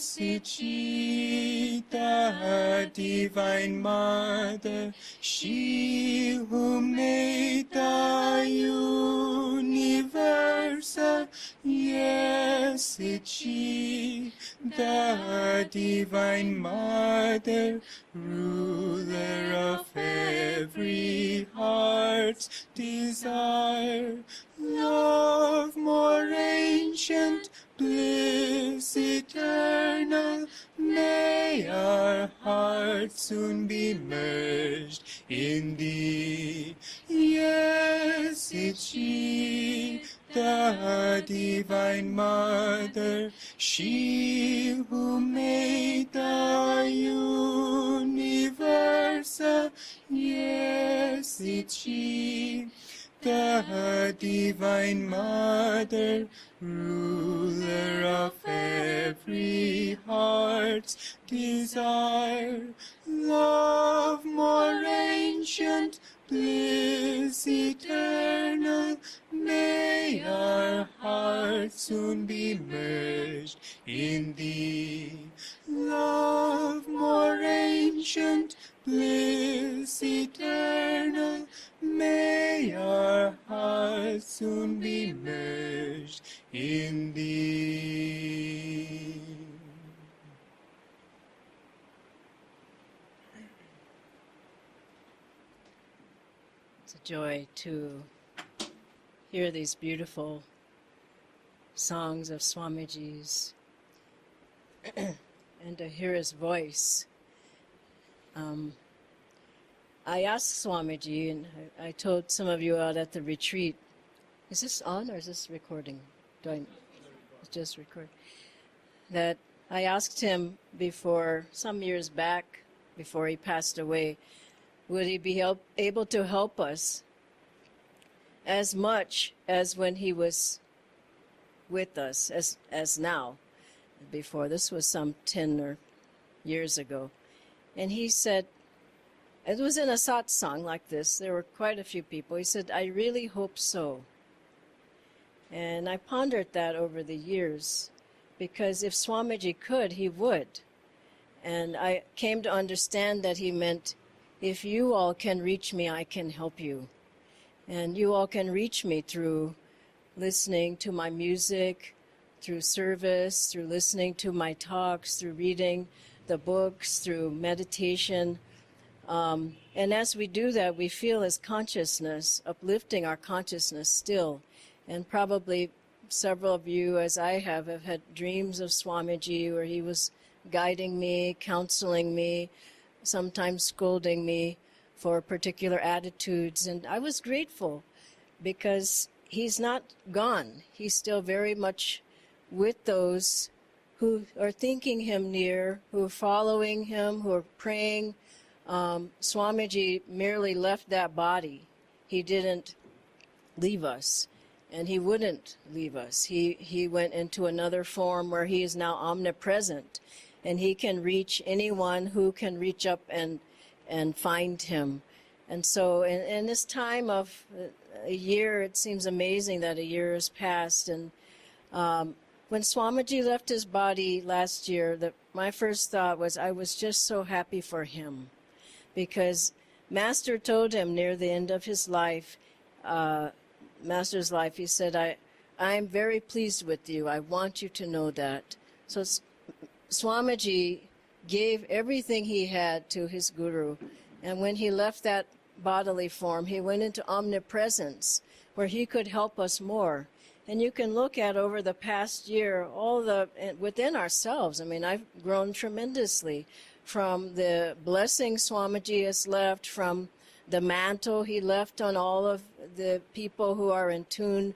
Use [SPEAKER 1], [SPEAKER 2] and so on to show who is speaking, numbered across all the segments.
[SPEAKER 1] Blessed she, the Divine Mother, she who made the universe. Yes, it's she, the Divine Mother, ruler of every heart's desire. Love more ancient, bliss eternal, may our hearts soon be merged in thee. Yes, it's she, the Divine Mother, she who made the universe. Yes, it's she, the Divine Mother, ruler of every heart's desire. Love more ancient, bliss eternal, may our hearts soon be merged in thee. Love more ancient, bliss eternal, may our hearts soon be merged in thee.
[SPEAKER 2] It's a joy to hear these beautiful songs of Swamiji's and to hear his voice. I asked Swamiji, and I told some of you out at the retreat, is this on or is this recording? Just record? That I asked him before, some years back, before he passed away, would he be able to help us as much as when he was with us as now. Before, this was some 10 years ago. And he said, it was in a satsang like this, there were quite a few people. He said, I really hope so. And I pondered that over the years, because if Swamiji could, he would. And I came to understand that he meant, if you all can reach me, I can help you. And you all can reach me through listening to my music, through service, through listening to my talks, through reading the books, through meditation. And as we do that, we feel his consciousness, uplifting our consciousness still. And probably several of you, as I have had dreams of Swamiji where he was guiding me, counseling me, sometimes scolding me for particular attitudes. And I was grateful because he's not gone. He's still very much with those who are thinking him near, who are following him, who are praying. Swamiji merely left that body. He didn't leave us, and he wouldn't leave us. He went into another form where he is now omnipresent, and he can reach anyone who can reach up and find him. And so in this time of a year, it seems amazing that a year has passed. And when Swamiji left his body last year, my first thought was I was just so happy for him, because Master told him near the end of his life, Master's life, he said, I'm very pleased with you. I want you to know that. So Swamiji gave everything he had to his guru. And when he left that bodily form, he went into omnipresence, where he could help us more. And you can look at over the past year, within ourselves. I mean, I've grown tremendously from the blessing Swamiji has left, from the mantle he left on all of the people who are in tune.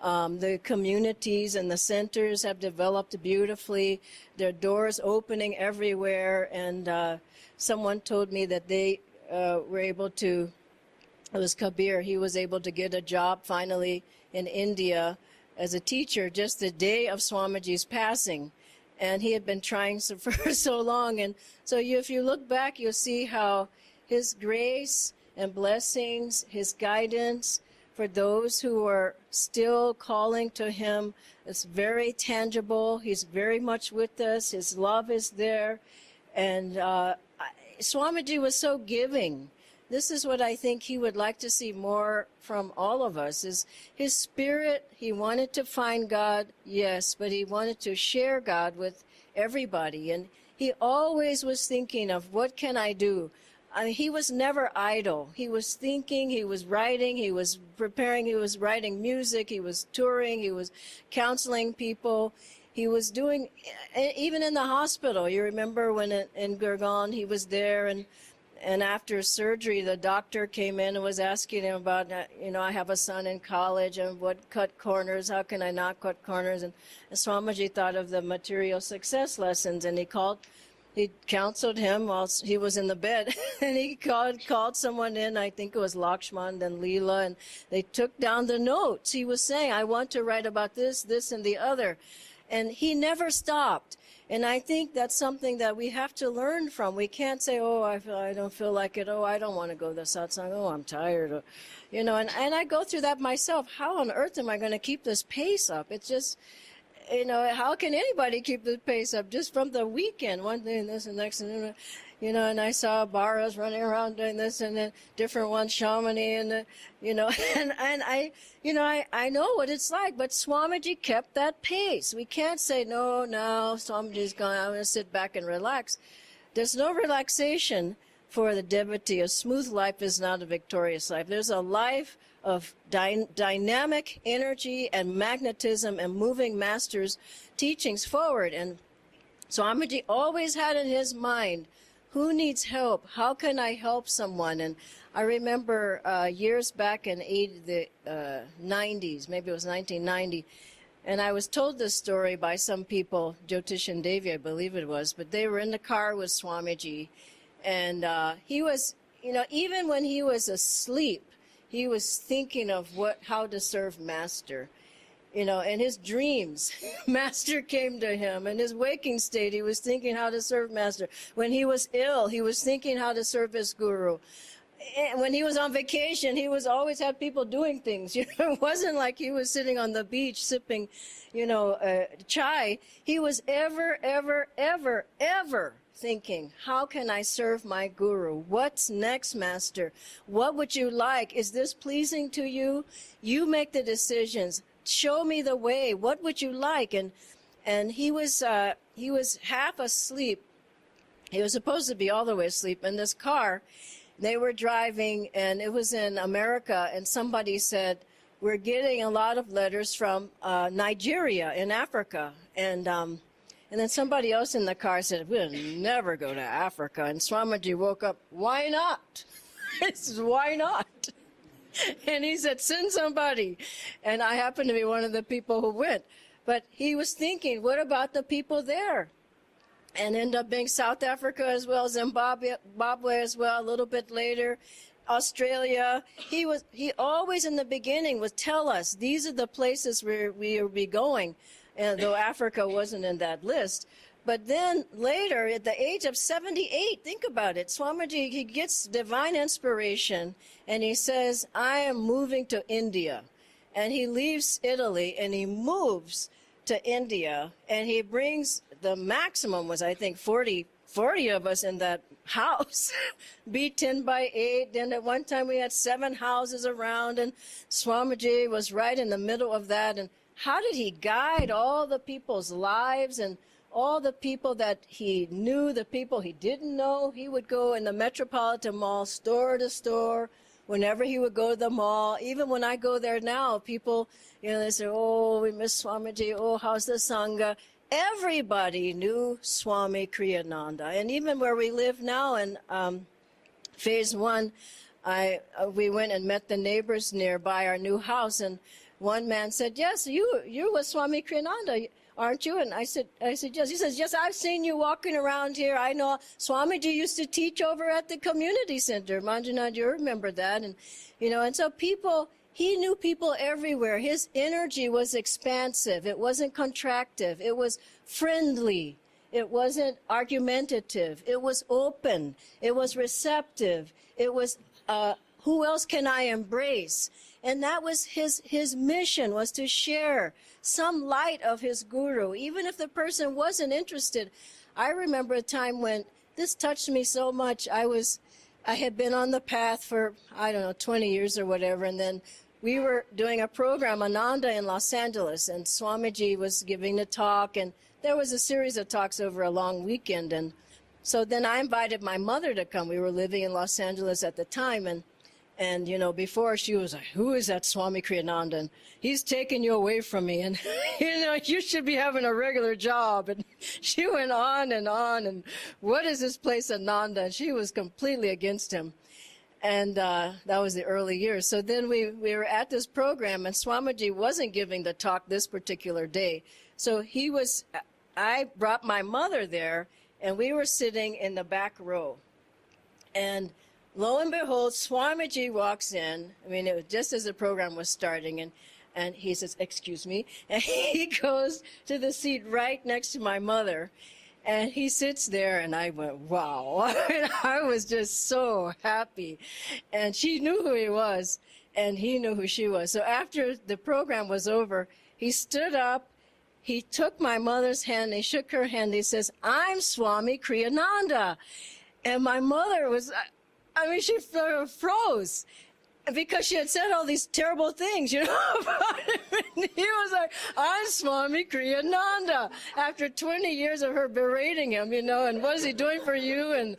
[SPEAKER 2] The communities and the centers have developed beautifully. There are doors opening everywhere. And someone told me that they were able to, it was Kabir, he was able to get a job finally in India as a teacher just the day of Swamiji's passing. And he had been trying for so long. And so if you look back, you'll see how his grace and blessings, his guidance for those who are still calling to him. It's very tangible. He's very much with us. His love is there. And Swamiji was so giving. This is what I think he would like to see more from all of us, is his spirit. He wanted to find God, yes, but he wanted to share God with everybody. And he always was thinking of, what can I do? I mean, he was never idle. He was thinking, he was writing, he was preparing, he was writing music, he was touring, he was counseling people. He was doing, even in the hospital, you remember when in Gurgaon, he was there, and after surgery, the doctor came in and was asking him about, I have a son in college, and what cut corners, how can I not cut corners? And Swamiji thought of the material success lessons, and he counseled him while he was in the bed, and he called someone in. I think it was Lakshman, then Leela, and they took down the notes. He was saying, I want to write about this, this, and the other. And he never stopped. And I think that's something that we have to learn from. We can't say, I don't feel like it. Oh, I don't want to go to the satsang. Oh, I'm tired. And I go through that myself. How on earth am I going to keep this pace up? It's just, how can anybody keep the pace up just from the weekend? One thing, this and next, and and I saw Baras running around doing this, and then different ones, Shamani, and and I know what it's like. But Swamiji kept that pace. We can't say no, Swamiji's gone. I'm going to sit back and relax. There's no relaxation for the devotee. A smooth life is not a victorious life. There's a life of dynamic energy and magnetism and moving masters' teachings forward. And Swamiji always had in his mind, who needs help? How can I help someone? And I remember years back in the 90s, maybe it was 1990, and I was told this story by some people, Jyotish and Devi, I believe it was, but they were in the car with Swamiji, and he was, even when he was asleep, he was thinking of how to serve Master. In his dreams, Master came to him. In his waking state, he was thinking how to serve Master. When he was ill, he was thinking how to serve his Guru. And when he was on vacation, he was always had people doing things. It wasn't like he was sitting on the beach sipping, chai. He was ever thinking, how can I serve my Guru? What's next, Master? What would you like? Is this pleasing to you? You make the decisions. Show me the way. What would you like? And he was half asleep. He was supposed to be all the way asleep in this car. They were driving, and it was in America, and somebody said, we're getting a lot of letters from Nigeria in Africa. And then somebody else in the car said, we'll never go to Africa. And Swamiji woke up, why not? He says, why not? And he said, send somebody. And I happened to be one of the people who went. But he was thinking, what about the people there? And ended up being South Africa as well, Zimbabwe as well, a little bit later, Australia. He always in the beginning would tell us, these are the places where we will be going, and though Africa wasn't in that list. But then later, at the age of 78, think about it, Swamiji, he gets divine inspiration, and he says, I am moving to India. And he leaves Italy, and he moves to India, and he brings, the maximum was, I think, 40 of us in that house, be 10 by 8. Then at one time we had 7 houses around, and Swamiji was right in the middle of that. And how did he guide all the people's lives and all the people that he knew, the people he didn't know? He would go in the Metropolitan Mall, store to store, whenever he would go to the mall. Even when I go there now, people, they say, oh, we miss Swamiji, oh, how's the Sangha? Everybody knew Swami Kriyananda. And even where we live now in phase 1, we went and met the neighbors nearby our new house, and one man said, yes, you were Swami Kriyananda, aren't you? And I said, yes. He says, yes, I've seen you walking around here. I know Swamiji used to teach over at the community center. Manjunath, you remember that. And, and so he knew people everywhere. His energy was expansive. It wasn't contractive. It was friendly. It wasn't argumentative. It was open. It was receptive. It was, who else can I embrace? And that was his mission, was to share some light of his guru, even if the person wasn't interested. I remember a time when this touched me so much. I had been on the path for, 20 years or whatever, and then we were doing a program, Ananda, in Los Angeles, and Swamiji was giving the talk, and there was a series of talks over a long weekend, and so then I invited my mother to come. We were living in Los Angeles at the time, and before she was like, who is that Swami Kriyananda? And he's taking you away from me, and you should be having a regular job. And she went on, and what is this place, Ananda? And she was completely against him. And that was the early years. So then we were at this program, and Swamiji wasn't giving the talk this particular day. So I brought my mother there, and we were sitting in the back row. And lo and behold, Swamiji walks in. I mean, it was just as the program was starting, and he says, excuse me, and he goes to the seat right next to my mother. And he sits there, and I went, wow. I was just so happy. And she knew who he was, and he knew who she was. So after the program was over, he stood up, he took my mother's hand, he shook her hand, he says, I'm Swami Kriyananda. And my mother was, she froze. Because she had said all these terrible things, about him. And he was like, I'm Swami Kriyananda. After 20 years of her berating him, and what is he doing for you? And,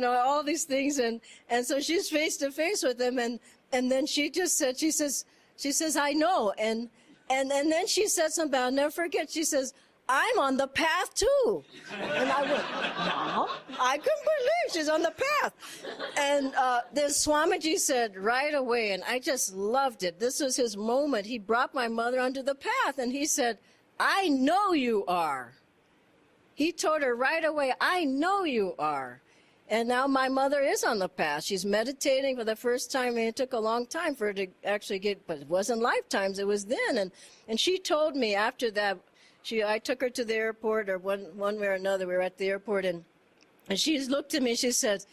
[SPEAKER 2] all these things. And so she's face to face with him. And then she just said, she says, I know. And then she said something, I'll never forget. She says, I'm on the path too. And I went, no, I couldn't believe she's on the path. And then Swamiji said right away, and I just loved it. This was his moment. He brought my mother onto the path, and he said, I know you are. He told her right away, I know you are. And now my mother is on the path. She's meditating for the first time, and it took a long time for her to actually get, but it wasn't lifetimes, it was then. And she told me after that, I took her to the airport, or one way or another, we were at the airport, and she looked at me, she said,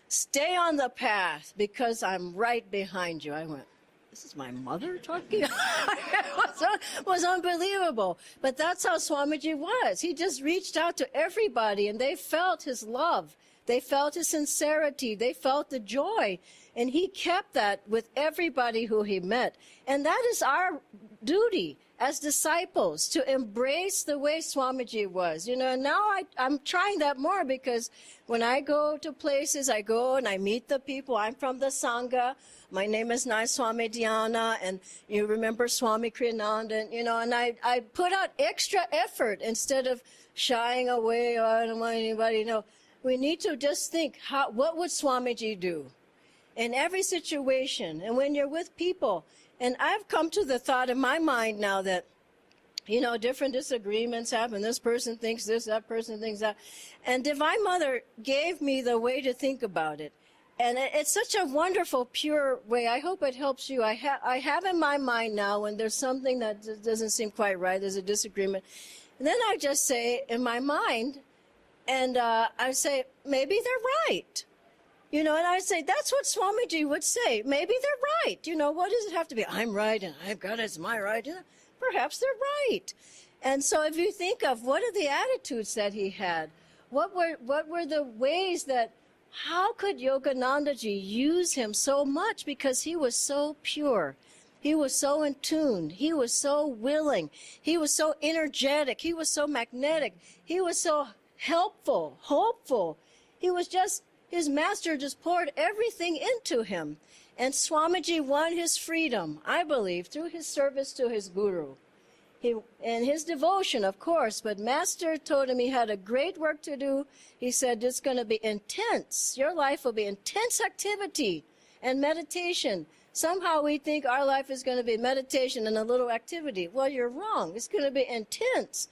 [SPEAKER 2] stay on the path, because I'm right behind you. I went, this is my mother talking? It was unbelievable. But that's how Swamiji was. He just reached out to everybody, and they felt his love. They felt his sincerity. They felt the joy. And he kept that with everybody who he met. And that is our duty as disciples, to embrace the way Swamiji was. And now I'm trying that more, because when I go to places, I go and I meet the people. I'm from the Sangha. My name is Nayaswami Dhyana, and you remember Swami Kriyananda, and I put out extra effort instead of shying away. I don't want anybody to know. We need to just think, what would Swamiji do in every situation? And when you're with people, and I've come to the thought in my mind now that, different disagreements happen. This person thinks this, that person thinks that. And Divine Mother gave me the way to think about it. And it's such a wonderful, pure way. I hope it helps you. I have in my mind now, when there's something that doesn't seem quite right, there's a disagreement. And then I just say in my mind, and I say, maybe they're right. And I say, that's what Swamiji would say. Maybe they're right. What does it have to be? I'm right, and I've got it, it's my right. Perhaps they're right. And so if you think of what are the attitudes that he had, what were the ways that, how could Yoganandaji use him so much? Because he was so pure. He was so in tune. He was so willing. He was so energetic. He was so magnetic. He was so helpful, hopeful. He was just, his master just poured everything into him. And Swamiji won his freedom, I believe, through his service to his guru. And his devotion, of course, but Master told him he had a great work to do. He said, it's going to be intense. Your life will be intense activity and meditation. Somehow we think our life is going to be meditation and a little activity. Well, you're wrong. It's going to be intense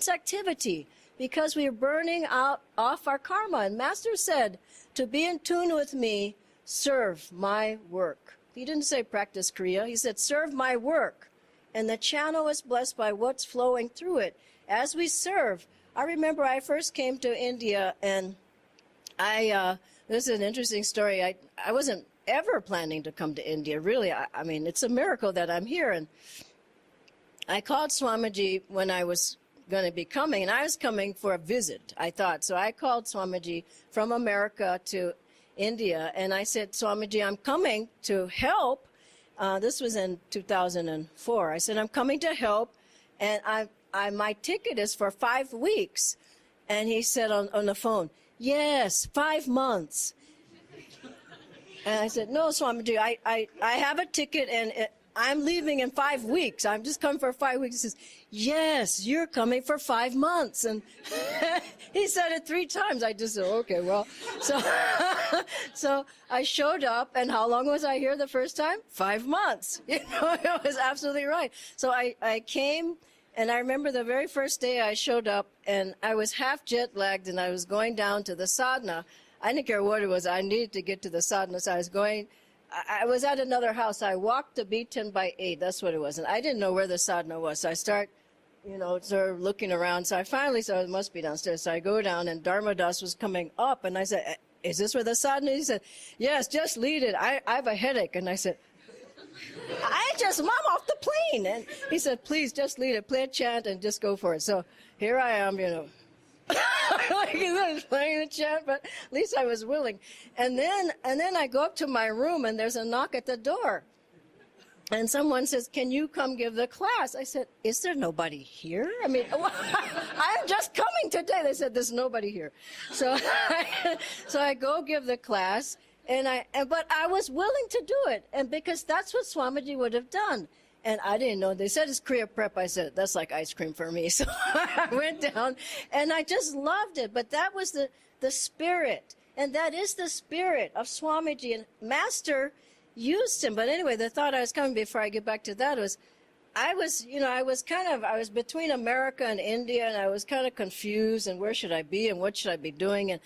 [SPEAKER 2] activity, because we are burning off our karma. And Master said, to be in tune with me, serve my work. He didn't say practice Kriya. He said, serve my work. And the channel is blessed by what's flowing through it. As we serve, I remember I first came to India, and this is an interesting story. I wasn't ever planning to come to India. Really, I mean, it's a miracle that I'm here. And I called Swamiji when I was going to be coming, and I was coming for a visit, I thought. So I called Swamiji from America to India, and I said, Swamiji, I'm coming to help. This was in 2004. I said, I'm coming to help, and my ticket is for 5 weeks. And he said on the phone, yes, 5 months. And I said, no, Swamiji, I have a ticket, and I'm leaving in 5 weeks. I'm just coming for 5 weeks. He says, yes, you're coming for 5 months. And he said it 3 times. I just said, okay, well. So I showed up, and how long was I here the first time? 5 months. You know, it was absolutely right. So I came, and I remember the very first day I showed up, and I was half jet-lagged, and I was going down to the sadhana. I didn't care what it was. I needed to get to the sadhana, so I was at another house. I walked to B10 by 8. That's what it was. And I didn't know where the sadhana was. So I start, sort of looking around. So I finally said, it must be downstairs. So I go down, and Dharmadas was coming up. And I said, is this where the sadhana is? He said, yes, just lead it. I have a headache. And I said, I'm off the plane. And he said, please, just lead it. Play a chant and just go for it. So here I am, like he was playing the chant, but at least I was willing. And then I go up to my room, and there's a knock at the door. And someone says, can you come give the class? I said, is there nobody here? I mean, I'm just coming today. They said, there's nobody here. So I go give the class, but I was willing to do it, and because that's what Swamiji would have done. And I didn't know. They said it's Kriya Prep. I said, that's like ice cream for me. So I went down, and I just loved it. But that was the spirit. And that is the spirit of Swamiji. And Master used him. But anyway, the thought I was coming before I get back to that was, I was between America and India, and I was kind of confused, and where should I be, and what should I be doing?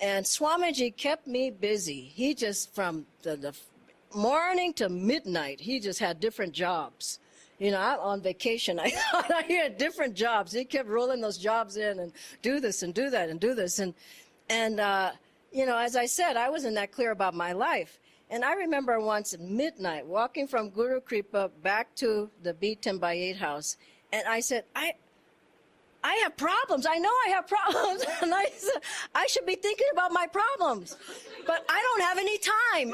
[SPEAKER 2] And Swamiji kept me busy. He just, from the morning to midnight, he just had different jobs. I'm on vacation. I thought he had different jobs. He kept rolling those jobs in, and do this and do that and do this. And as I said, I wasn't that clear about my life. And I remember once at midnight walking from Guru Kripa back to the B10 by 8 house. And I said, I have problems. I know I have problems. And I said, I should be thinking about my problems. But I don't have any time.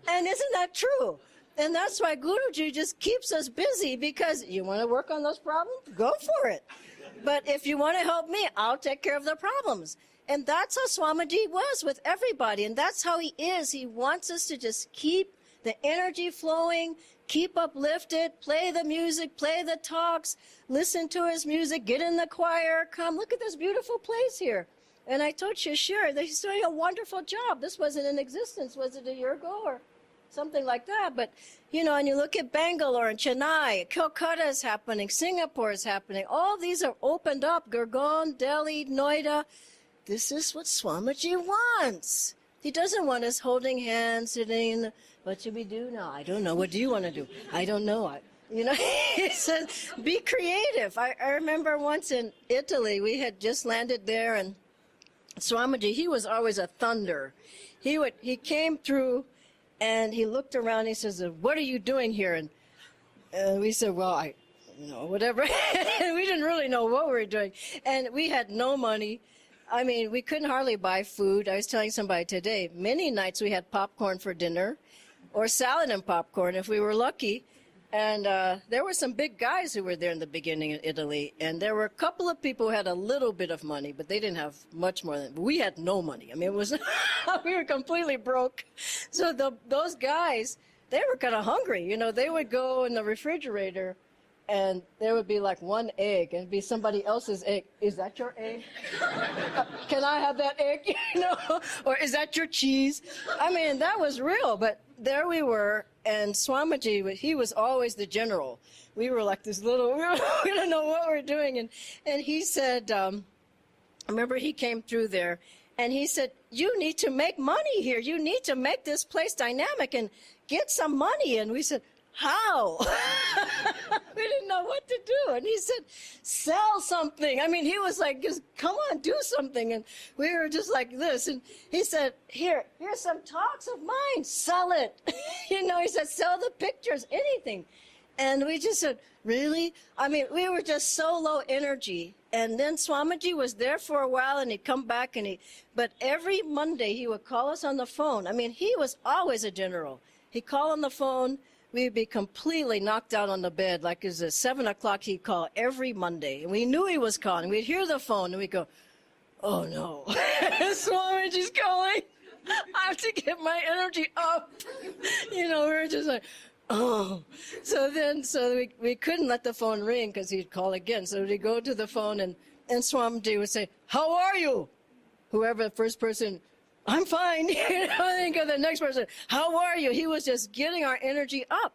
[SPEAKER 2] And isn't that true? And that's why Guruji just keeps us busy, because you want to work on those problems? Go for it. But if you want to help me, I'll take care of the problems. And that's how Swamiji was with everybody. And that's how he is. He wants us to just keep the energy flowing, keep uplifted, play the music, play the talks, listen to his music, get in the choir, come, look at this beautiful place here. And I told Shishir that he's doing a wonderful job. This wasn't in existence, was it a year ago or something like that? But, and you look at Bangalore and Chennai, Calcutta is happening, Singapore is happening. All these are opened up, Gurgaon, Delhi, Noida. This is what Swamiji wants. He doesn't want us holding hands, sitting in the, what should we do now? I don't know. What do you want to do? I don't know. He says, be creative. I remember once in Italy, we had just landed there, and Swamiji, he was always a thunder. He came through, and he looked around, he says, what are you doing here? And we said, well, whatever. And we didn't really know what we were doing. And we had no money. I mean, we couldn't hardly buy food. I was telling somebody today, many nights we had popcorn for dinner, or salad and popcorn if we were lucky. And there were some big guys who were there in the beginning in Italy. And there were a couple of people who had a little bit of money, but they didn't have much more than, we had no money. I mean, it was, we were completely broke. So those guys, they were kind of hungry. They would go in the refrigerator, and there would be like one egg, and it'd be somebody else's egg. Is that your egg? Can I have that egg? Or is that your cheese? I mean, that was real, but there we were, and Swamiji, he was always the general. We were like this little, we don't know what we're doing. And he said, I remember he came through there, and he said, you need to make money here. You need to make this place dynamic and get some money. And we said, how? We didn't know what to do. And he said, sell something. I mean, he was like, just come on, do something. And we were just like this. And he said, here's some talks of mine, sell it. He said, sell the pictures, anything. And we just said, really? I mean, we were just so low energy. And then Swamiji was there for a while, and he'd come back, but every Monday he would call us on the phone. I mean, he was always a general. He'd call on the phone. We'd be completely knocked out on the bed. Like it was 7 o'clock, he'd call every Monday. And we knew he was calling. We'd hear the phone, and we'd go, oh, no. Swamiji's calling. I have to get my energy up. We were just like, oh. So we couldn't let the phone ring because he'd call again. So we'd go to the phone, and Swamiji would say, how are you? Whoever the first person, I'm fine. Then go to the next person, how are you? He was just getting our energy up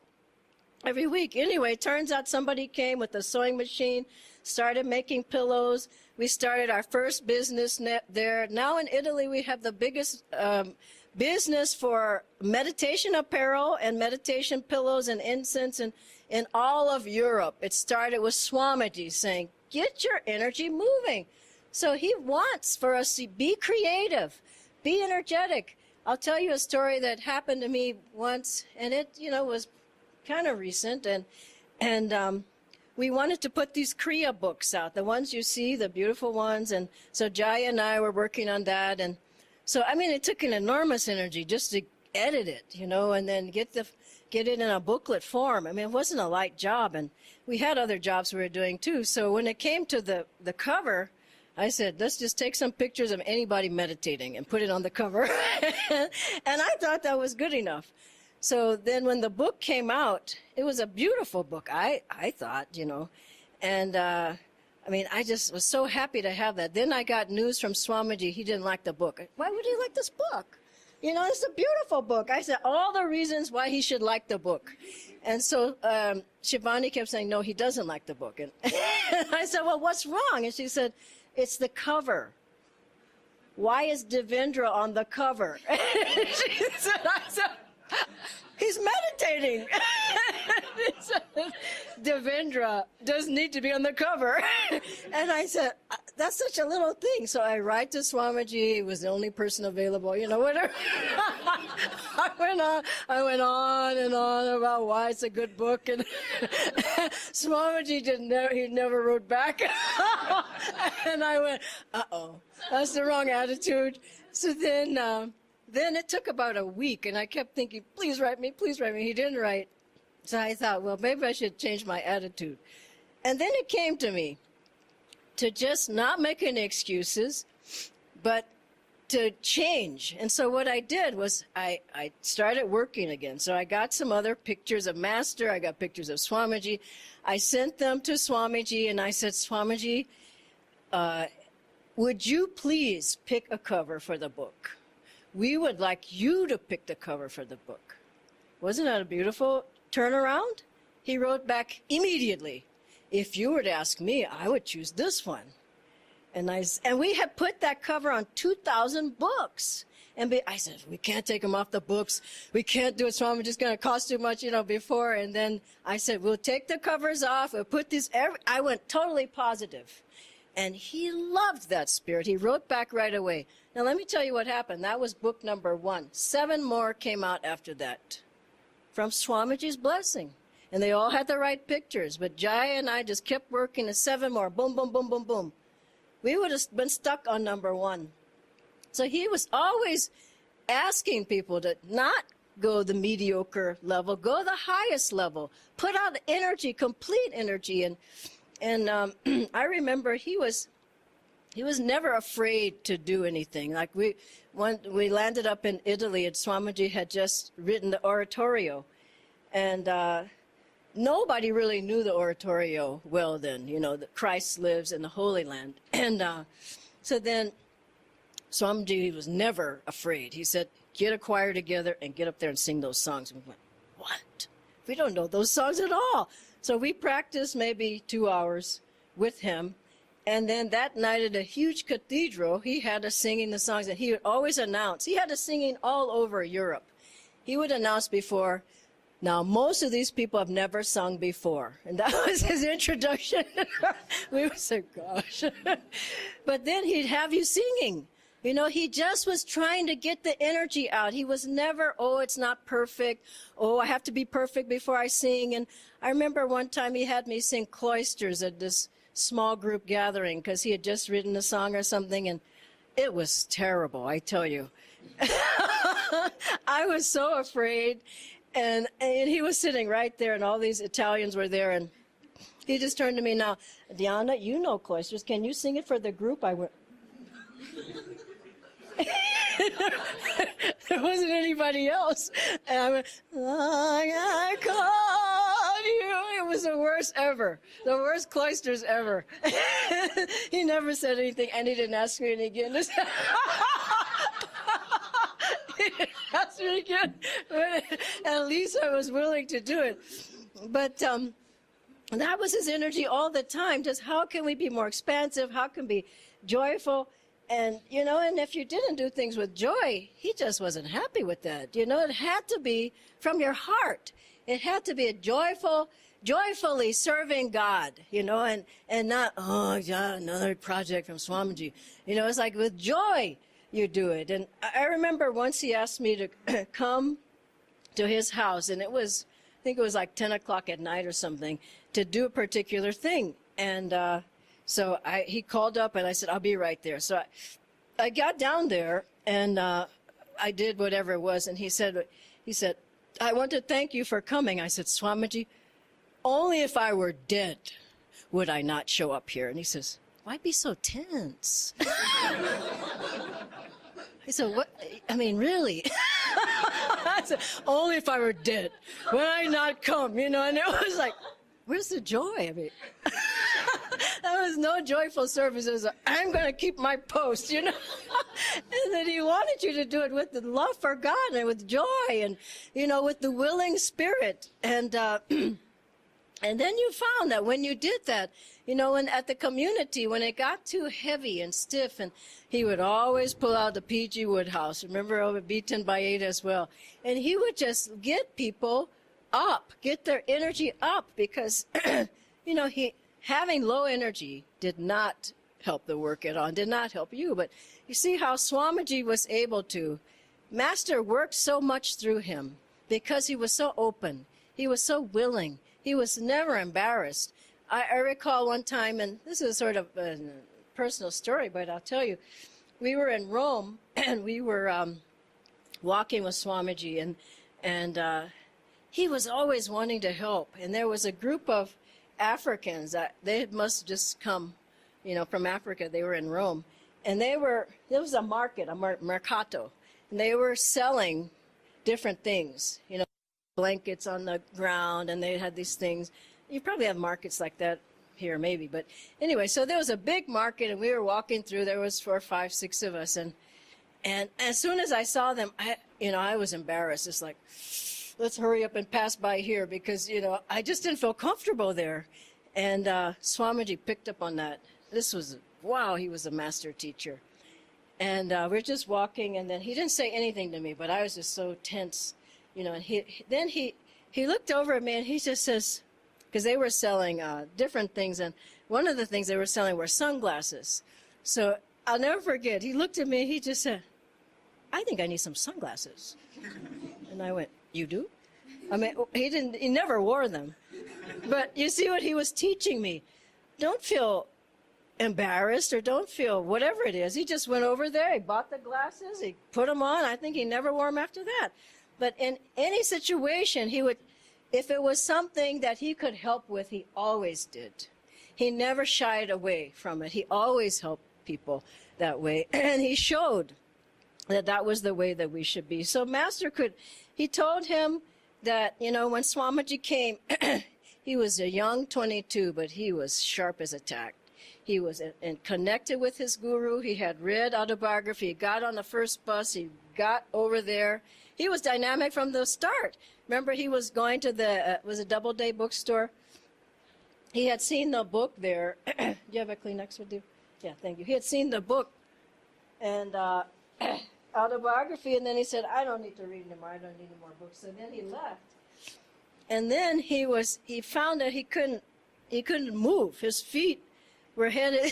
[SPEAKER 2] every week. Anyway, it turns out somebody came with a sewing machine, started making pillows. We started our first business there. Now in Italy, we have the biggest business for meditation apparel and meditation pillows and incense in all of Europe. It started with Swamiji saying, get your energy moving. So he wants for us to be creative, be energetic. I'll tell you a story that happened to me once, and it, was kind of recent, and we wanted to put these Kriya books out, the ones you see, the beautiful ones, and so Jaya and I were working on that, and so, I mean, it took an enormous energy just to edit it, and then get it in a booklet form. I mean, it wasn't a light job, and we had other jobs we were doing too, so when it came to the cover, I said, let's just take some pictures of anybody meditating and put it on the cover. And I thought that was good enough. So then when the book came out, it was a beautiful book, I thought, And, I mean, I just was so happy to have that. Then I got news from Swamiji. He didn't like the book. Why would he like this book? It's a beautiful book. I said all the reasons why he should like the book. And so Shivani kept saying, no, he doesn't like the book. And I said, well, what's wrong? And she said, it's the cover. Why is Devendra on the cover? She said, he's meditating. Devendra doesn't need to be on the cover. And I said, that's such a little thing. So I write to Swamiji. He was the only person available, whatever. I went on and on about why it's a good book. And Swamiji he never wrote back. And I went, uh-oh, that's the wrong attitude. So then it took about a week, and I kept thinking, please write me, please write me. He didn't write. So I thought, well, maybe I should change my attitude. And then it came to me to just not make any excuses, but to change. And so what I did was I started working again. So I got some other pictures of Master. I got pictures of Swamiji. I sent them to Swamiji, and I said, Swamiji, would you please pick a cover for the book? We would like you to pick the cover for the book. Wasn't that a beautiful turnaround? He wrote back immediately, if you were to ask me, I would choose this one. And we had put that cover on 2,000 books. And I said, we can't take them off the books. We can't do it, Swamiji's going to cost too much, before. And then I said, we'll take the covers off. We'll put these, I went totally positive. And he loved that spirit. He wrote back right away. Now, let me tell you what happened. That was book number 1. 7 more came out after that from Swamiji's blessing. And they all had the right pictures. But Jaya and I just kept working, and 7 more. Boom, boom, boom, boom, boom. We would have been stuck on number 1. So he was always asking people to not go the mediocre level, go the highest level, put out energy, complete energy. And I remember he was never afraid to do anything. Like we landed up in Italy, and Swamiji had just written the oratorio, and nobody really knew the oratorio well then. That Christ lives in the Holy Land, and so then Swamiji was never afraid. He said, "Get a choir together and get up there and sing those songs." And we went, "What? We don't know those songs at all." So we practiced maybe 2 hours with him. And then that night at a huge cathedral, he had us singing the songs. And he would always announce. He had us singing all over Europe. He would announce before, Now, most of these people have never sung before, and that was his introduction. We would say, gosh. But then he'd have you singing. You know, he just was trying to get the energy out. He was never, oh, it's not perfect. Oh, I have to be perfect before I sing. And I remember one time he had me sing Cloisters at this small group gathering because he had just written a song or something, and it was terrible, I tell you. I was so afraid. And he was sitting right there, and all these Italians were there, and he just turned to me, now, Dhyana, you know Cloisters. Can you sing it for the group? I went, there wasn't anybody else. And I went, I called you. It was the worst ever, the worst Cloisters ever. He never said anything, and he didn't ask me again. Asked me again, but at least I was willing to do it. But that was his energy all the time. Just how can we be more expansive? How can we be joyful? And, you know, and if you didn't do things with joy, he just wasn't happy with that. You know, it had to be from your heart. It had to be a joyfully serving God, you know, and not, oh, yeah, another project from Swamiji. You know, it's like with joy. You do it. And I remember once he asked me to come to his house, and it was, I think it was like 10 o'clock at night or something, to do a particular thing. And so he called up, and I said, I'll be right there. So I got down there, and I did whatever it was. And he said, I want to thank you for coming. I said, Swamiji, only if I were dead would I not show up here. And he says, why be so tense? I said, what? I mean, really? I said, only if I were dead would I not come, you know? And it was like, where's the joy? I mean, there was no joyful service. It was like, I'm going to keep my post, you know? And then he wanted you to do it with the love for God and with joy and, you know, with the willing spirit. And then you found that when you did that, you know, and at the community, when it got too heavy and stiff, and he would always pull out the PG Woodhouse, remember, over Beaten by 8 as well. And he would just get people up, get their energy up, because, you know, having low energy did not help the work at all, did not help you. But you see how Swamiji was able to, Master worked so much through him because he was so open, he was so willing. He was never embarrassed. I recall one time, and this is sort of a personal story, but I'll tell you, we were in Rome, and we were walking with Swamiji, and he was always wanting to help. And there was a group of Africans that they must just come, you know, from Africa. They were in Rome, and there was a market, a mercato, and they were selling different things, you know, blankets on the ground, and they had these things. You probably have markets like that here, maybe. But anyway, so there was a big market, and we were walking through. There was 4, 5, 6 of us, and as soon as I saw them, I was embarrassed. It's like, let's hurry up and pass by here, because, you know, I just didn't feel comfortable there. And Swamiji picked up on that. This was, wow, he was a master teacher. And we're just walking, and then he didn't say anything to me, but I was just so tense, you know. And he looked over at me, and he just says, because they were selling different things, and one of the things they were selling were sunglasses. So I'll never forget, he looked at me, he just said, I think I need some sunglasses. And I went, you do? I mean, he never wore them. But you see what he was teaching me. Don't feel embarrassed, or don't feel whatever it is. He just went over there, he bought the glasses, he put them on. I think he never wore them after that. But in any situation, he would, if it was something that he could help with, he always did. He never shied away from it. He always helped people that way. And he showed that that was the way that we should be. So Master he told him that, you know, when Swamiji came, he was a young 22, but he was sharp as a tack. He was connected with his guru. He had read autobiography. He got on the first bus. He got over there. He was dynamic from the start. Remember, he was going to the, was a Doubleday bookstore. He had seen the book there. Do you have a Kleenex with you? Yeah, thank you. He had seen the book and autobiography, and then he said, I don't need to read anymore. I don't need any more books. So then he left. And then he found that he couldn't move. His feet were headed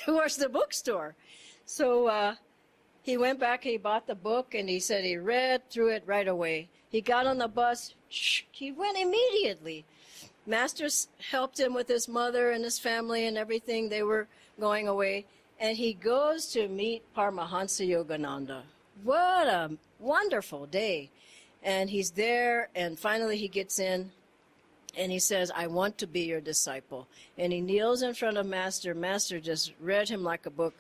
[SPEAKER 2] towards the bookstore. So he went back, he bought the book, and he said he read through it right away. He got on the bus, he went immediately. Masters helped him with his mother and his family and everything. They were going away. And he goes to meet Paramahansa Yogananda. What a wonderful day. And he's there, and finally he gets in, and he says, I want to be your disciple. And he kneels in front of Master. Master just read him like a book.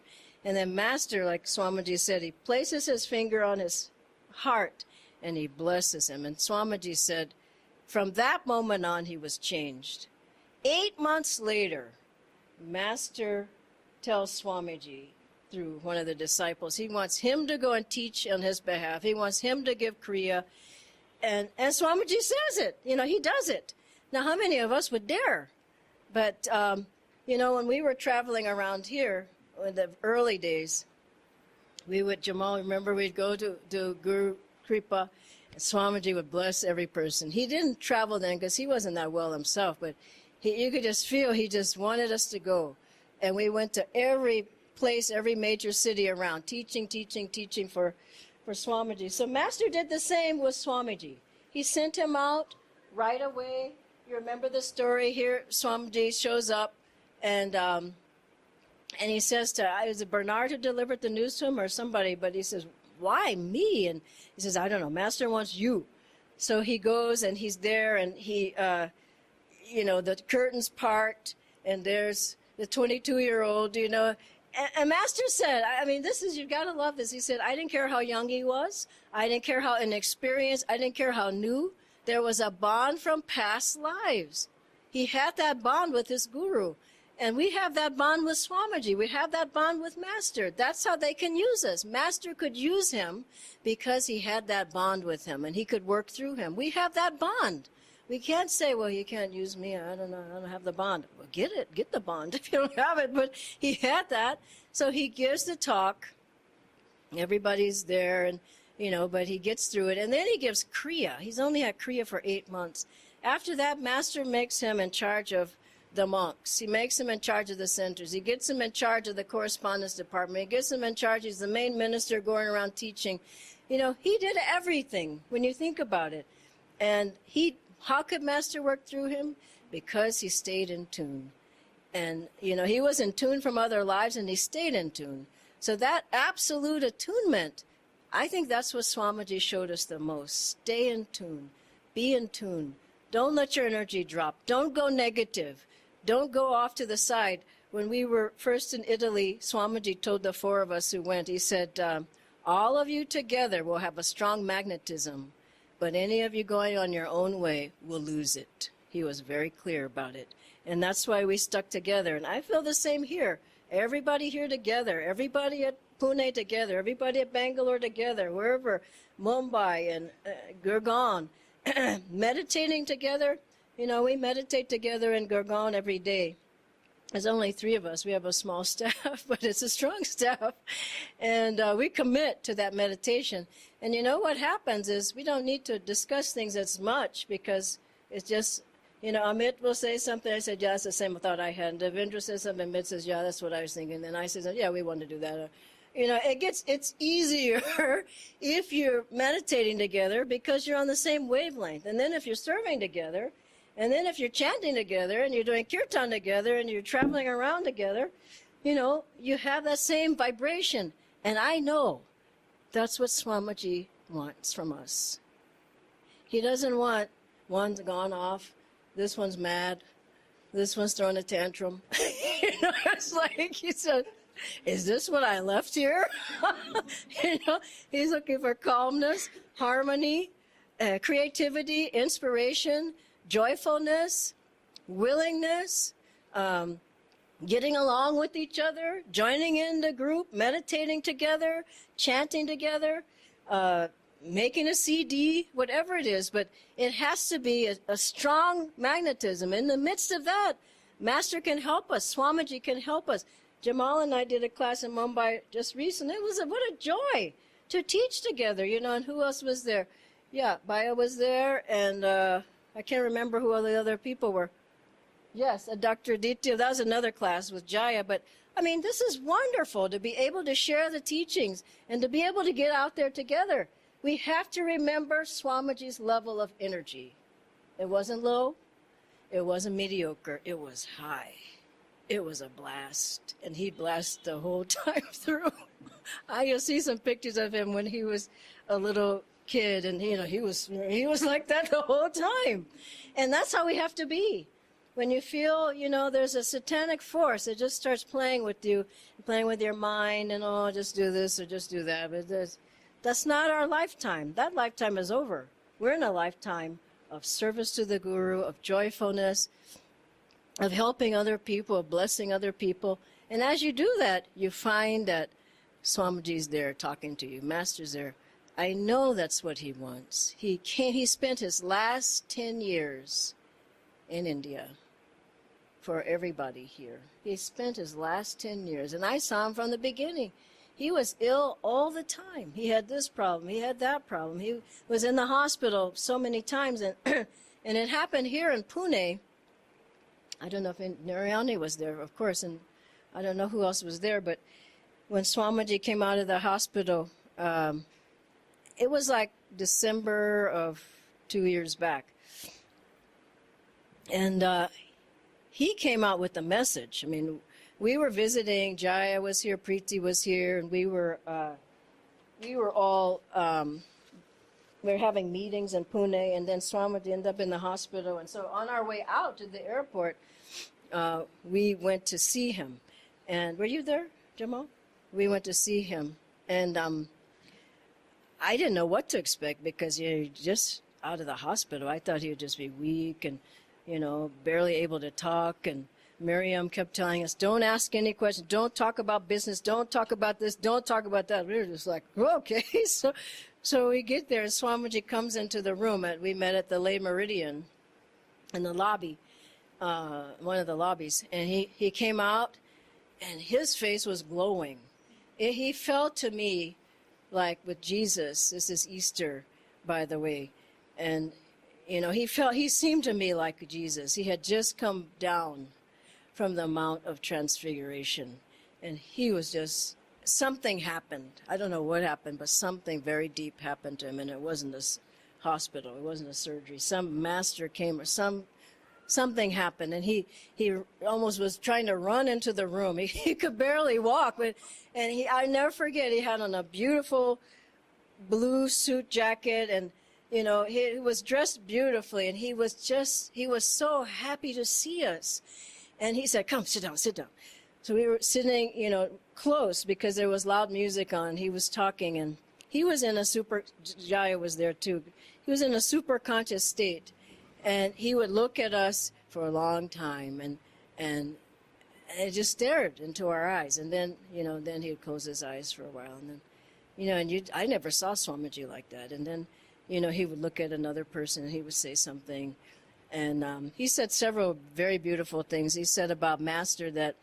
[SPEAKER 2] And then Master, like Swamiji said, he places his finger on his heart, and he blesses him. And Swamiji said, from that moment on, he was changed. 8 months later, Master tells Swamiji, through one of the disciples, he wants him to go and teach on his behalf. He wants him to give Kriya. And Swamiji says it. He does it. Now, how many of us would dare? But, when we were traveling around here in the early days, Jamal, remember, we'd go to Guru Kripa, and Swamiji would bless every person. He didn't travel then because he wasn't that well himself, but you could just feel he just wanted us to go. And we went to every place, every major city around, teaching for Swamiji. So Master did the same with Swamiji. He sent him out right away. You remember the story here? Swamiji shows up, and he says to, is it Bernard who delivered the news to him or somebody? But he says, why me? And he says, I don't know, Master wants you. So he goes, and he's there, and he, the curtains part, and there's the 22-year-old, And Master said, you've got to love this. He said, I didn't care how young he was. I didn't care how inexperienced. I didn't care how new. There was a bond from past lives. He had that bond with his guru. And we have that bond with Swamiji. We have that bond with Master. That's how they can use us. Master could use him because he had that bond with him, and he could work through him. We have that bond. We can't say, well, you can't use me. I don't know. I don't have the bond. Well, get the bond if you don't have it. But he had that. So he gives the talk. Everybody's there, and but he gets through it. And then he gives Kriya. He's only had Kriya for 8 months. After that, Master makes him in charge of the monks. He makes him in charge of the centers. He gets him in charge of the correspondence department. He gets him in charge. He's the main minister going around teaching. He did everything when you think about it. And how could Master work through him? Because he stayed in tune. And, he was in tune from other lives, and he stayed in tune. So that absolute attunement, I think that's what Swamiji showed us the most. Stay in tune. Be in tune. Don't let your energy drop. Don't go negative. Don't go off to the side. When we were first in Italy, Swamiji told the 4 of us who went, he said, all of you together will have a strong magnetism, but any of you going on your own way will lose it. He was very clear about it. And that's why we stuck together. And I feel the same here. Everybody here together, everybody at Pune together, everybody at Bangalore together, wherever, Mumbai and Gurgaon, meditating together. We meditate together in Gurgaon every day. There's only 3 of us. We have a small staff, but it's a strong staff. And we commit to that meditation. And what happens is we don't need to discuss things as much because it's just, Amit will say something. I said, yeah, that's the same thought I had. And Devendra says something. Amit says, yeah, that's what I was thinking. Then I said, yeah, we want to do that. It's easier if you're meditating together because you're on the same wavelength. And then if you're serving together, and then if you're chanting together and you're doing kirtan together and you're traveling around together, you have that same vibration. And I know that's what Swamiji wants from us. He doesn't want one's gone off, this one's mad, this one's throwing a tantrum. It's like he said, is this what I left here? He's looking for calmness, harmony, creativity, inspiration, joyfulness, willingness, getting along with each other, joining in the group, meditating together, chanting together, making a CD, whatever it is. But it has to be a strong magnetism. In the midst of that, Master can help us. Swamiji can help us. Jamal and I did a class in Mumbai just recently. It was what a joy to teach together, and who else was there? Yeah, Baya was there, and I I can't remember who all the other people were. Yes, Dr. Aditya, that was another class with Jaya. But, I mean, this is wonderful to be able to share the teachings and to be able to get out there together. We have to remember Swamiji's level of energy. It wasn't low. It wasn't mediocre. It was high. It was a blast. And he blasted the whole time through. You'll see some pictures of him when he was a little kid. And, you know, he was like that the whole time. And that's how we have to be. When you feel, you know, there's a satanic force, it just starts playing with you, playing with your mind, and, oh, just do this or just do that. But that's not our lifetime. That lifetime is over. We're in a lifetime of service to the Guru, of joyfulness, of helping other people, of blessing other people. And as you do that, you find that Swamiji's there talking to you, Master's there. I know that's what he wants. He spent his last 10 years in India for everybody here. He spent his last 10 years, and I saw him from the beginning. He was ill all the time. He had this problem, he had that problem. He was in the hospital so many times, and and it happened here in Pune. I don't know if Narayani was there, of course, and I don't know who else was there, but when Swamiji came out of the hospital, it was like December of 2 years back. And he came out with a message. I mean, we were visiting. Jaya was here, Preeti was here, and we were all we were having meetings in Pune. And then Swamiji ended up in the hospital. And so on our way out to the airport, we went to see him. And were you there, Jamal? We went to see him, and I didn't know what to expect because you're just out of the hospital. I thought he would just be weak and, you know, barely able to talk. And Miriam kept telling us, don't ask any questions. Don't talk about business. Don't talk about this. Don't talk about that. We were just like, okay. So we get there, and Swamiji comes into the room. We met at the Lay Meridian in the lobby, one of the lobbies. And he came out, and his face was glowing. He felt to me like with Jesus. This is Easter, by the way. And you know, he seemed to me like Jesus. He had just come down from the Mount of Transfiguration. And he was just, something happened. I don't know what happened, but something very deep happened to him. And it wasn't a hospital. It wasn't a surgery. Some master came or something happened. And he almost was trying to run into the room. He could barely walk. I never forget, he had on a beautiful blue suit jacket, and you know, he was dressed beautifully, and he was so happy to see us. And he said, come, sit down, sit down. So we were sitting, you know, close because there was loud music on. He was talking, and he was in Jaya was there too. He was in a super conscious state. And he would look at us for a long time and just stared into our eyes. And then, you know, then he'd close his eyes for a while. And then, you know, and I never saw Swamiji like that. And then, you know, he would look at another person and he would say something. And he said several very beautiful things. He said about Master that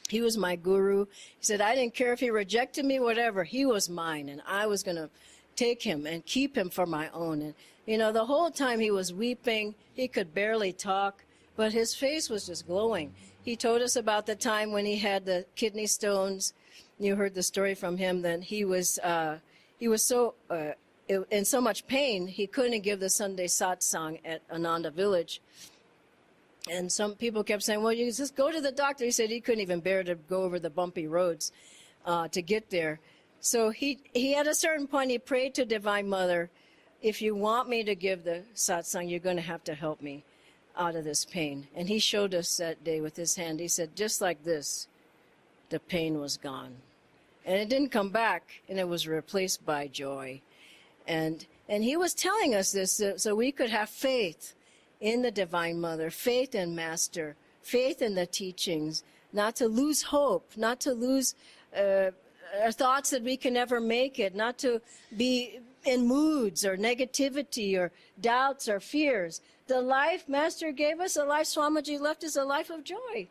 [SPEAKER 2] he was my guru. He said, I didn't care if he rejected me, whatever. He was mine, and I was going to take him and keep him for my own. And, you know, the whole time he was weeping. He could barely talk, but his face was just glowing. He told us about the time when he had the kidney stones. You heard the story from him. Then he was so in so much pain, he couldn't give the Sunday satsang at Ananda village. And some people kept saying, well, you just go to the doctor. He said he couldn't even bear to go over the bumpy roads to get there. So he at a certain point, he prayed to Divine Mother, if you want me to give the satsang, you're going to have to help me out of this pain. And he showed us that day with his hand. He said, just like this, the pain was gone. And it didn't come back, and it was replaced by joy. And he was telling us this so we could have faith in the Divine Mother, faith in Master, faith in the teachings, not to lose hope, not to lose our thoughts that we can never make it, not to be in moods or negativity or doubts or fears. The life Master gave us, the life Swamiji left, is a life of joy.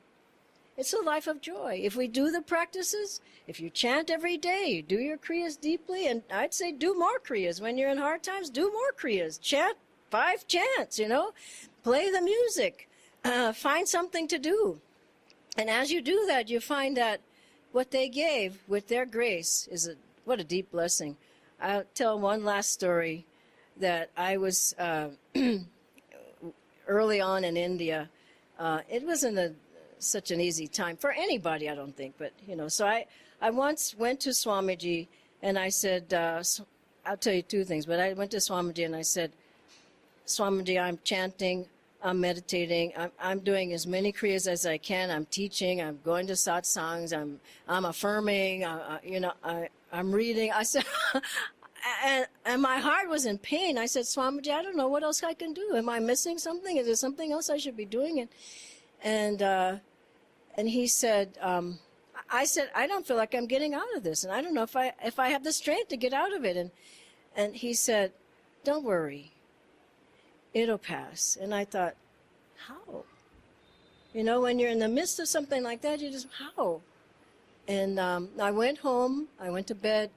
[SPEAKER 2] It's a life of joy. If we do the practices, if you chant every day, you do your kriyas deeply, and I'd say do more kriyas. When you're in hard times, do more kriyas. Chant 5 chants, play the music, find something to do. And as you do that, you find that what they gave with their grace what a deep blessing. I'll tell one last story that I was early on in India. It wasn't such an easy time for anybody, I don't think, but so I once went to Swamiji and I said, I'll tell you 2 things, but I went to Swamiji and I said, Swamiji, I'm chanting, I'm meditating, I'm doing as many kriyas as I can, I'm teaching, I'm going to satsangs, I'm affirming, I'm reading. I said, and my heart was in pain. I said, Swamiji, I don't know what else I can do. Am I missing something? Is there something else I should be doing? And he said, I said, I don't feel like I'm getting out of this, and I don't know if I have the strength to get out of it. And he said, don't worry, it'll pass. And I thought, how? When you're in the midst of something like that, you just, how? And I went home, I went to bed,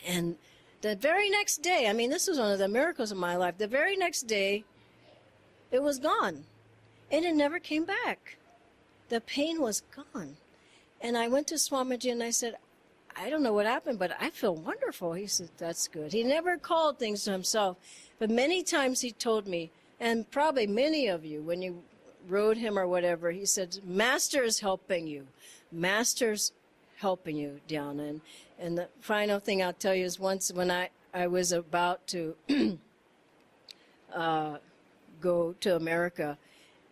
[SPEAKER 2] and the very next day, this was one of the miracles of my life, the very next day, it was gone. And it never came back. The pain was gone. And I went to Swamiji and I said, I don't know what happened, but I feel wonderful. He said, that's good. He never called things to himself, but many times he told me, and probably many of you, when you wrote him or whatever, he said, Master's helping you. Master's helping you, Dhyana. And the final thing I'll tell you is once when I was about to go to America,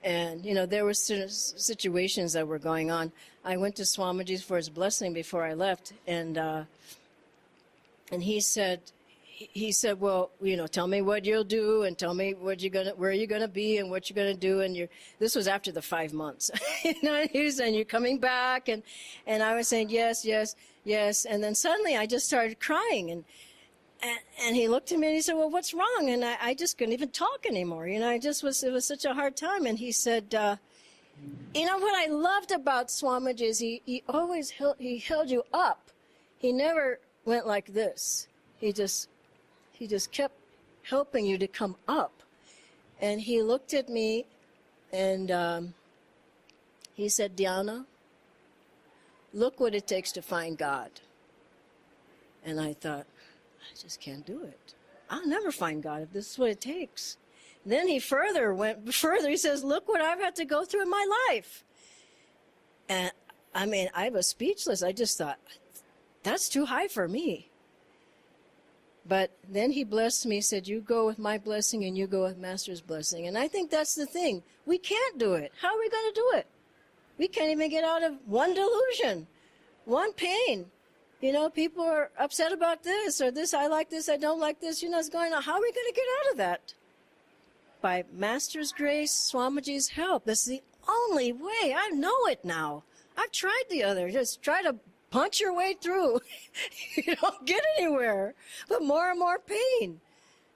[SPEAKER 2] and, there were situations that were going on. I went to Swamiji for his blessing before I left, and he said, well, tell me what you'll do, and tell me where you're gonna be, and what you're gonna do. And this was after the 5 months. He was saying, you're coming back, and I was saying yes, yes, yes. And then suddenly I just started crying, and he looked at me and he said, well, what's wrong? And I just couldn't even talk anymore. It was such a hard time. And he said, what I loved about Swamiji is he always held you up. He never went like this. He just kept helping you to come up. And he looked at me and he said, Dhyana, look what it takes to find God. And I thought, I just can't do it. I'll never find God if this is what it takes. Then he went further. He says, look what I've had to go through in my life. And I was speechless. I just thought, that's too high for me. But then he blessed me, said, you go with my blessing and you go with Master's blessing. And I think that's the thing. We can't do it. How are we going to do it? We can't even get out of one delusion, one pain. People are upset about this or this, I like this, I don't like this, it's going on. How are we going to get out of that? By Master's grace, Swamiji's help. That's the only way. I know it now. I've tried the other. Just try to punch your way through. You don't get anywhere, but more and more pain.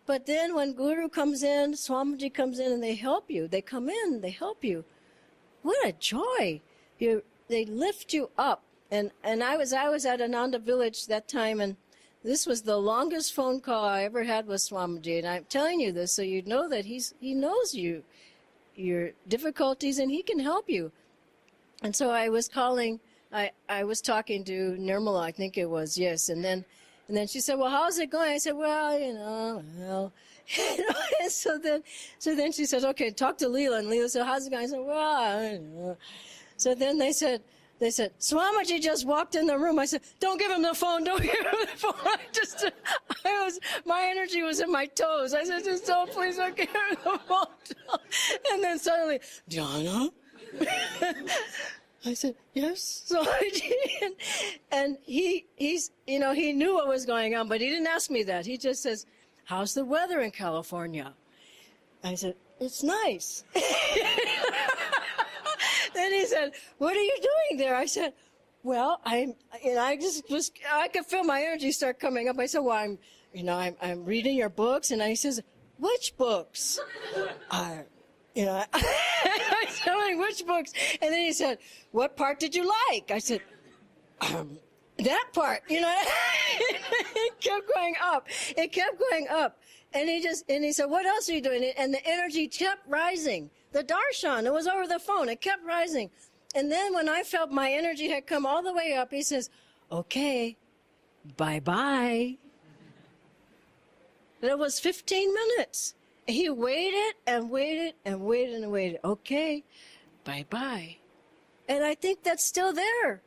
[SPEAKER 2] But then when Guru comes in, Swamiji comes in and they help you. They come in, they help you. What a joy. They lift you up. And I was at Ananda village that time, and this was the longest phone call I ever had with Swamiji. And I'm telling you this so you know that he knows your difficulties, and he can help you. And so I was calling, I was talking to Nirmala, I think it was, yes. And then she said, well, how's it going? I said, well. And so then she said, okay, talk to Leela. And Leela said, how's it going? I said, well. So then they said, Swamiji just walked in the room. I said, don't give him the phone. Don't give him the phone. My energy was in my toes. I said, just don't, please don't give him the phone. And then suddenly, Dhyana? I said, yes, Swamiji. And he knew what was going on, but he didn't ask me that. He just says, how's the weather in California? I said, it's nice. Then he said, what are you doing there? I said, well, I could feel my energy start coming up. I said, well, I'm reading your books. And he says, which books? I said, which books? And then he said, what part did you like? I said, that part, you know, it kept going up. It kept going up. And he said, what else are you doing? And the energy kept rising. The darshan, it was over the phone. It kept rising. And then when I felt my energy had come all the way up, he says, okay, bye-bye. And it was 15 minutes. He waited and waited and waited and waited. Okay, bye-bye. And I think that's still there.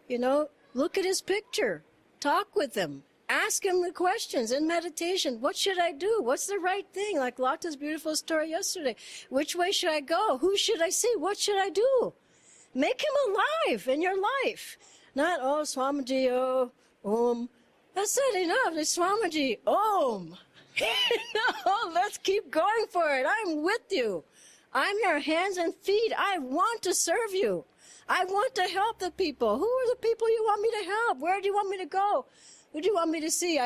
[SPEAKER 2] You know, look at his picture. Talk with him. Ask him the questions in meditation. What should I do? What's the right thing? Like Lata's beautiful story yesterday. Which way should I go? Who should I see? What should I do? Make him alive in your life. Not, oh, Swamiji, oh, Om. That's not enough. It's Swamiji, Om. No, let's keep going for it. I'm with you. I'm your hands and feet. I want to serve you. I want to help the people. Who are the people you want me to help? Where do you want me to go? Who do you want me to see?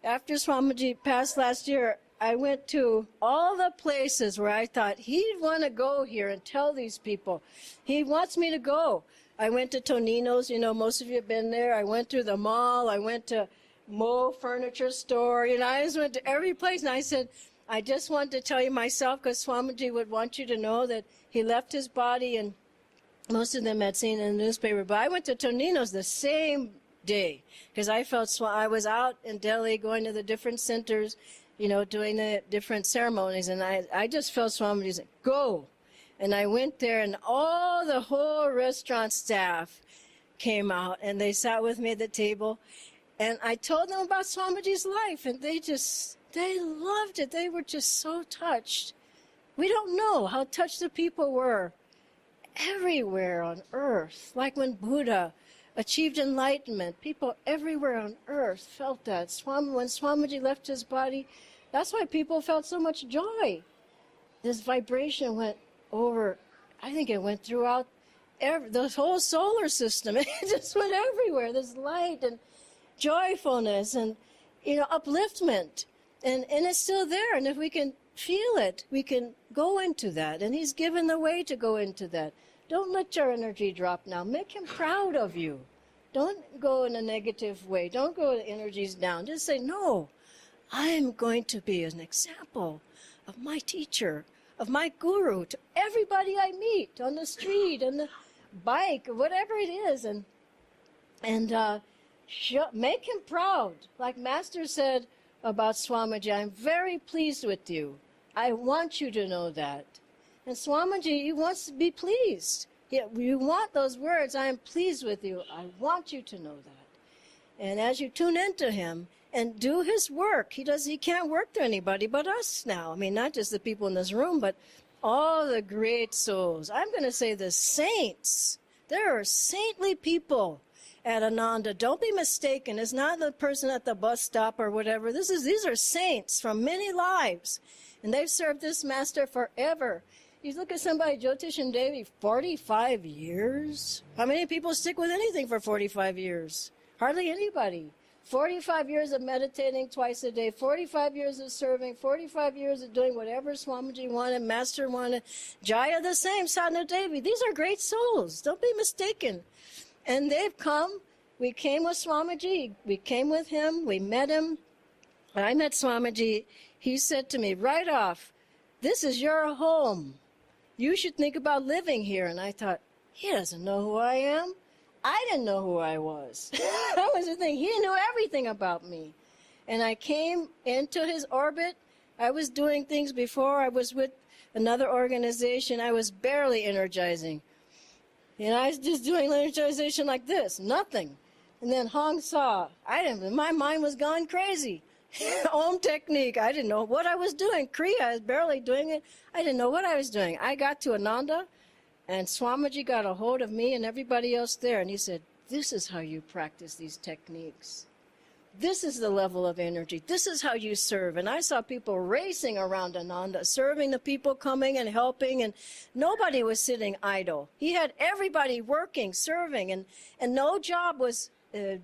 [SPEAKER 2] After Swamiji passed last year, I went to all the places where I thought he'd want to go here and tell these people. He wants me to go. I went to Tonino's. You know, most of you have been there. I went to the mall. I went to Mo Furniture Store. You know, I just went to every place. And I said, I just wanted to tell you myself, because Swamiji would want you to know that he left his body, and most of them had seen in the newspaper. But I went to Tonino's the same day, because I felt I was out in Delhi going to the different centers, you know, doing the different ceremonies, and I just felt Swamiji say, go. And I went there, and the whole restaurant staff came out, and they sat with me at the table, and I told them about Swamiji's life, and they loved it. They were just so touched. We don't know how touched the people were everywhere on earth, like when Buddha achieved enlightenment. People everywhere on earth felt that. When Swamiji left his body, that's why people felt so much joy. This vibration went over, I think it went throughout the whole solar system. It just went everywhere. This light and joyfulness and, you know, upliftment. And it's still there. And if we can feel it, we can go into that. And he's given the way to go into that. Don't let your energy drop now. Make him proud of you. Don't go in a negative way. Don't go the energies down. Just say, no, I'm going to be an example of my teacher, of my guru, to everybody I meet on the street, on the bike, or whatever it is. And make him proud. Like Master said about Swamiji, I'm very pleased with you. I want you to know that. And Swamiji, he wants to be pleased. You want those words, I am pleased with you. I want you to know that. And as you tune into him and do his work, he can't work through anybody but us now. I mean, not just the people in this room, but all the great souls. I'm going to say the saints. There are saintly people at Ananda. Don't be mistaken. It's not the person at the bus stop or whatever. These are saints from many lives. And they've served this master forever. You look at somebody, Jyotish and Devi, 45 years? How many people stick with anything for 45 years? Hardly anybody. 45 years of meditating twice a day, 45 years of serving, 45 years of doing whatever Swamiji wanted, Master wanted. Jaya the same, Sadhana Devi. These are great souls. Don't be mistaken. And they've come. We came with Swamiji. We came with him. We met him. When I met Swamiji, he said to me right off, this is your home. You should think about living here. And I thought, he doesn't know who I am. I didn't know who I was. That was the thing. He knew everything about me. And I came into his orbit. I was doing things before. I was with another organization. I was barely energizing. You know, I was just doing energization like this, nothing. And then Hong saw. My mind was gone crazy. Om technique. I didn't know what I was doing. Kriya, I was barely doing it. I didn't know what I was doing. I got to Ananda, and Swamiji got a hold of me and everybody else there, and he said, this is how you practice these techniques. This is the level of energy. This is how you serve. And I saw people racing around Ananda, serving the people, coming and helping, and nobody was sitting idle. He had everybody working, serving, and no job was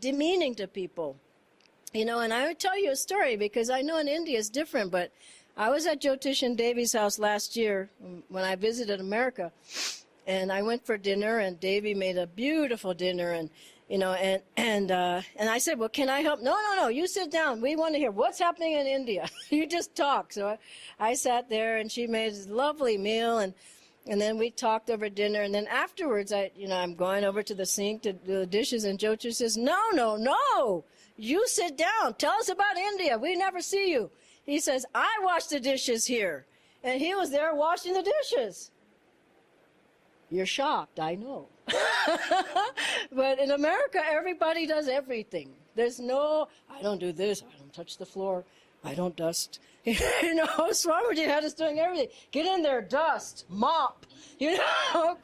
[SPEAKER 2] demeaning to people. You know, and I would tell you a story, because I know in India it's different, but I was at Jyotish and Devi's house last year when I visited America, and I went for dinner, and Devi made a beautiful dinner, and And I said, well, can I help? No, you sit down. We want to hear what's happening in India. You just talk. So I sat there, and she made this lovely meal, and then we talked over dinner. And then afterwards, I'm going over to the sink to do the dishes, and Jochu says, no, you sit down. Tell us about India. We never see you. He says, I wash the dishes here. And he was there washing the dishes. You're shocked, I know. But in America, everybody does everything. There's no, I don't do this, I don't touch the floor, I don't dust. Swamiji had us doing everything. Get in there, dust, mop,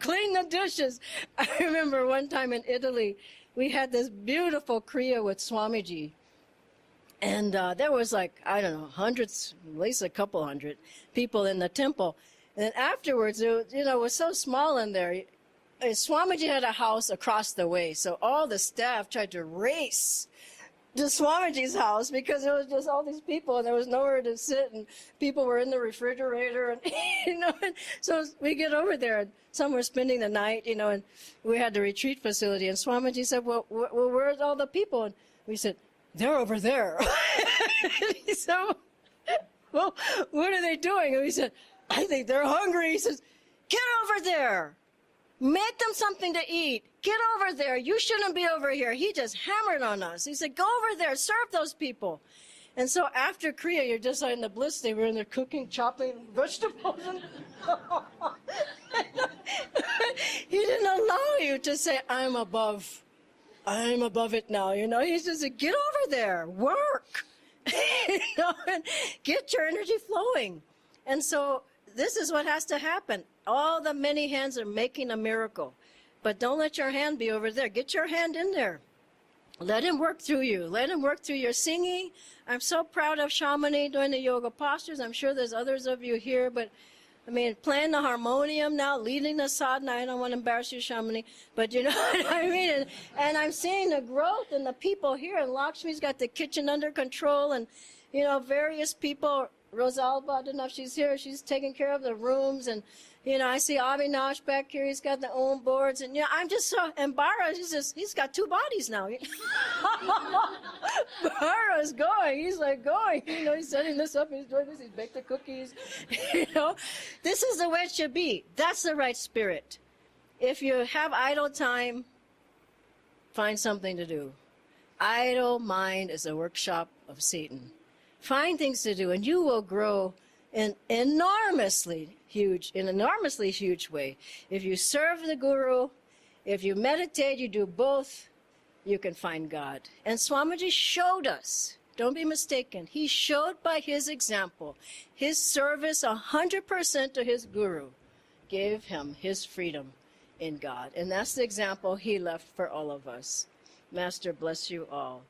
[SPEAKER 2] clean the dishes. I remember one time in Italy, we had this beautiful Kriya with Swamiji. And there was hundreds, at least a couple hundred people in the temple. And afterwards, it was so small in there. Swamiji had a house across the way, so all the staff tried to race to Swamiji's house because there was just all these people, and there was nowhere to sit, and people were in the refrigerator, and and so we get over there, and some were spending the night, and we had the retreat facility, and Swamiji said, well, where's all the people? And we said, they're over there. He said, well, what are they doing? And we said, I think they're hungry. He says, get over there. Make them something to eat. Get over there. You shouldn't be over here. He just hammered on us. He said, go over there. Serve those people. And so after Kriya, you're just in the bliss. They were in there cooking, chopping vegetables. He didn't allow you to say, I'm above it now. He said, get over there. Work. And get your energy flowing. And so this is what has to happen. All the many hands are making a miracle. But don't let your hand be over there. Get your hand in there. Let him work through you. Let him work through your singing. I'm so proud of Shamani doing the yoga postures. I'm sure there's others of you here, but playing the harmonium now, leading the sadhana. I don't want to embarrass you, Shamani, but you know what I mean? And I'm seeing the growth in the people here, and Lakshmi's got the kitchen under control, and, various people. Rosalba, I don't know if she's here, she's taking care of the rooms, and, I see Avinash back here, he's got the own boards, and, I'm just so, and Bara, he's got two bodies now. Bara's going, he's going, he's setting this up, he's doing this, he's baked the cookies, This is the way it should be. That's the right spirit. If you have idle time, find something to do. Idle mind is a workshop of Satan. Find things to do, and you will grow in enormously huge way. If you serve the Guru, if you meditate, you do both, you can find God. And Swamiji showed us, don't be mistaken, he showed by his example, his service 100% to his Guru gave him his freedom in God. And that's the example he left for all of us. Master bless you all.